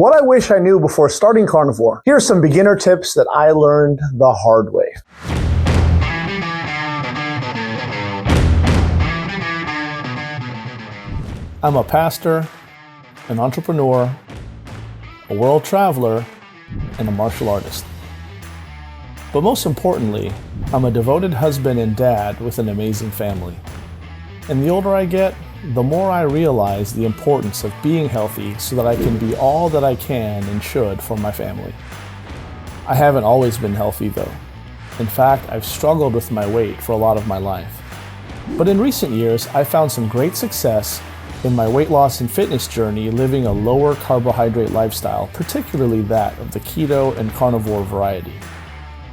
What I wish I knew before starting Carnivore. Here are some beginner tips that I learned the hard way. I'm a pastor, an entrepreneur, a world traveler, and a martial artist. But most importantly, I'm a devoted husband and dad with an amazing family. And the older I get, the more I realize the importance of being healthy so that I can be all that I can and should for my family. I haven't always been healthy though. In fact, I've struggled with my weight for a lot of my life. But in recent years, I found some great success in my weight loss and fitness journey living a lower carbohydrate lifestyle, particularly that of the keto and carnivore variety.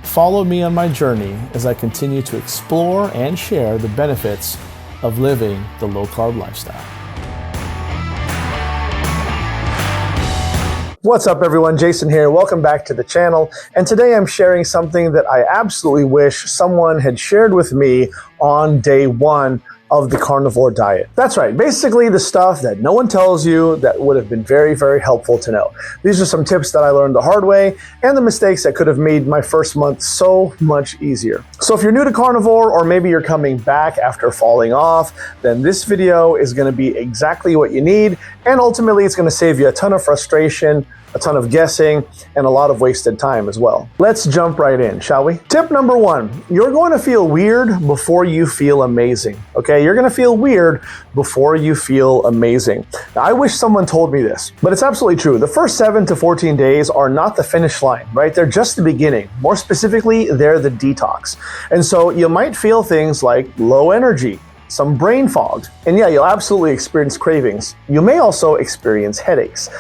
Follow me on my journey as I continue to explore and share the benefits of living the low-carb lifestyle. What's up everyone, Jason here. Welcome back to the channel. And today I'm sharing something that I absolutely wish someone had shared with me on day one of the carnivore diet. That's right, basically the stuff that no one tells you that would have been very, very helpful to know. These are some tips that I learned the hard way and the mistakes that could have made my first month so much easier. So if you're new to carnivore, or maybe you're coming back after falling off, then this video is gonna be exactly what you need, and ultimately it's gonna save you a ton of frustration, a ton of guessing, and a lot of wasted time as well. Let's jump right in, shall we? Tip number one, you're going to feel weird before you feel amazing, okay? You're gonna feel weird before you feel amazing. Now, I wish someone told me this, but it's absolutely true. The first 7 to 14 days are not the finish line, right? They're just the beginning. More specifically, they're the detox. And so you might feel things like low energy, some brain fog, and yeah, you'll absolutely experience cravings. You may also experience headaches.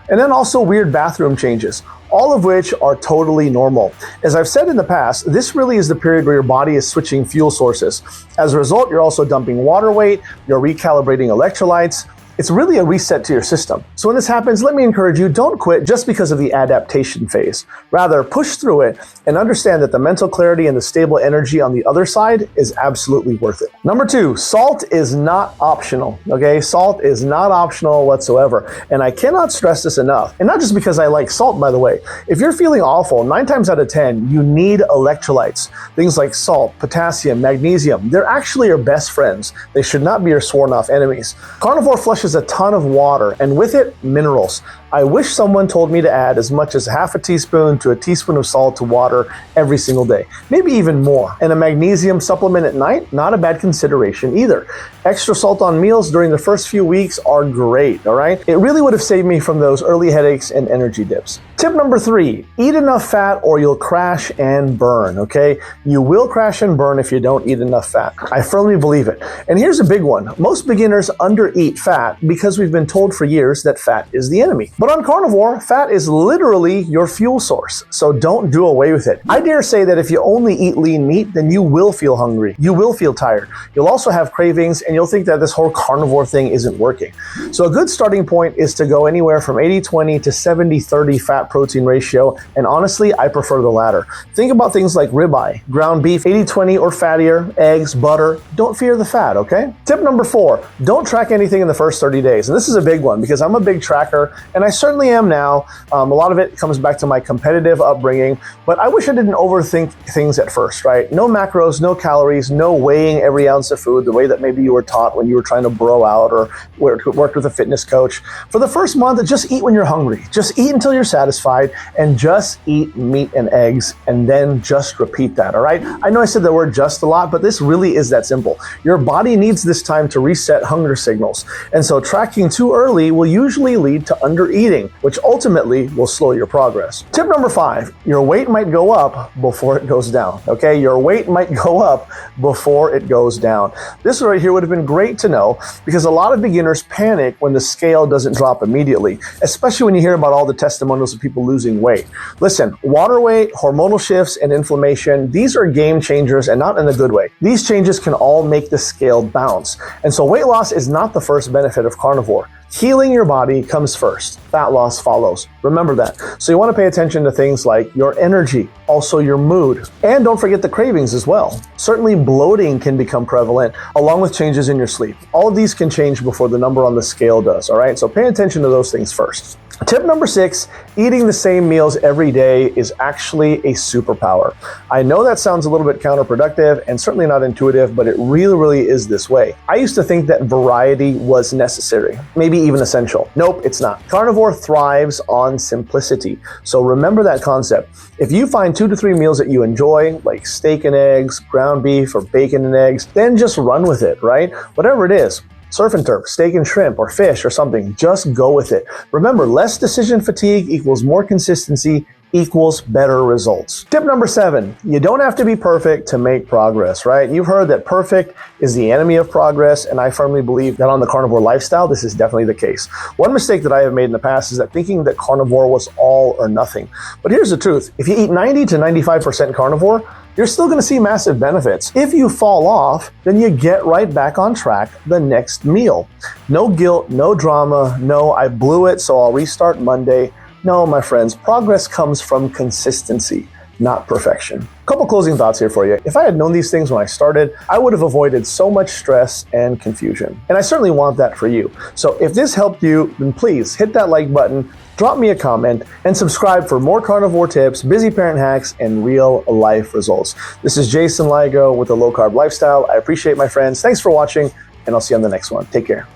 And then also weird bathroom changes, all of which are totally normal. As I've said in the past, this really is the period where your body is switching fuel sources. As a result, you're also dumping water weight, you're recalibrating electrolytes. It's really a reset to your system. So when this happens, let me encourage you, don't quit just because of the adaptation phase. Rather, push through it and understand that the mental clarity and the stable energy on the other side is absolutely worth it. Number two, salt is not optional, okay? Salt is not optional whatsoever. And I cannot stress this enough. And not just because I like salt, by the way. If you're feeling awful, 9 times out of 10, you need electrolytes. Things like salt, potassium, magnesium, they're actually your best friends. They should not be your sworn off enemies. Carnivore flushes a ton of water, and with it, minerals. I wish someone told me to add as much as half a teaspoon to a teaspoon of salt to water every single day, maybe even more. And a magnesium supplement at night, not a bad consideration either. Extra salt on meals during the first few weeks are great, all right? It really would have saved me from those early headaches and energy dips. Tip number 3, eat enough fat or you'll crash and burn, okay? You will crash and burn if you don't eat enough fat. I firmly believe it. And here's a big one. Most beginners undereat fat because we've been told for years that fat is the enemy. But on carnivore, fat is literally your fuel source, so don't do away with it. I dare say that if you only eat lean meat, then you will feel hungry, you will feel tired. You'll also have cravings, and you'll think that this whole carnivore thing isn't working. So a good starting point is to go anywhere from 80-20 to 70-30 fat protein ratio, and honestly, I prefer the latter. Think about things like ribeye, ground beef, 80-20 or fattier, eggs, butter. Don't fear the fat, okay? Tip number 4, don't track anything in the first 30 days. And this is a big one because I'm a big tracker, and I certainly am now. A lot of it comes back to my competitive upbringing, but I wish I didn't overthink things at first, right? No macros, no calories, no weighing every ounce of food the way that maybe you were taught when you were trying to bro out or worked with a fitness coach. For the first month, just eat when you're hungry. Just eat until you're satisfied, and just eat meat and eggs, and then just repeat that, all right? I know I said the word just a lot, but this really is that simple. Your body needs this time to reset hunger signals, and so tracking too early will usually lead to undereating, which ultimately will slow your progress. Tip number 5, your weight might go up before it goes down, okay? Your weight might go up before it goes down. This right here would have been great to know because a lot of beginners panic when the scale doesn't drop immediately, especially when you hear about all the testimonials of people losing weight. Listen, water weight, hormonal shifts, and inflammation, these are game changers and not in a good way. These changes can all make the scale bounce. And so weight loss is not the first benefit of carnivore. Healing your body comes first. Fat loss follows. Remember that. So you want to pay attention to things like your energy, also your mood, and don't forget the cravings as well. Certainly bloating can become prevalent along with changes in your sleep. All of these can change before the number on the scale does, all right? So pay attention to those things first. Tip number 6, eating the same meals every day is actually a superpower. I know that sounds a little bit counterproductive and certainly not intuitive, but it really is this way. I used to think that variety was necessary, maybe even essential. Nope, it's not. Carnivore thrives on simplicity. So remember that concept. If you find 2 to 3 meals that you enjoy, like steak and eggs, ground beef, or bacon and eggs, then just run with it, right? Whatever it is. Surf and turf, steak and shrimp, or fish or something, just go with it. Remember, less decision fatigue equals more consistency equals better results. Tip number 7, you don't have to be perfect to make progress, right? You've heard that perfect is the enemy of progress, and I firmly believe that on the carnivore lifestyle, this is definitely the case. One mistake that I have made in the past is that thinking that carnivore was all or nothing. But here's the truth. If you eat 90 to 95% carnivore, you're still going to see massive benefits. If you fall off, then you get right back on track the next meal. No guilt, no drama, no I blew it so I'll restart Monday. No, my friends, progress comes from consistency, not perfection. Couple closing thoughts here for you. If I had known these things when I started, I would have avoided so much stress and confusion. And I certainly want that for you. So if this helped you, then please hit that like button, drop me a comment, and subscribe for more carnivore tips, busy parent hacks, and real life results. This is Jason Ligo with the Low Carb Lifestyle. I appreciate my friends. Thanks for watching, and I'll see you on the next one. Take care.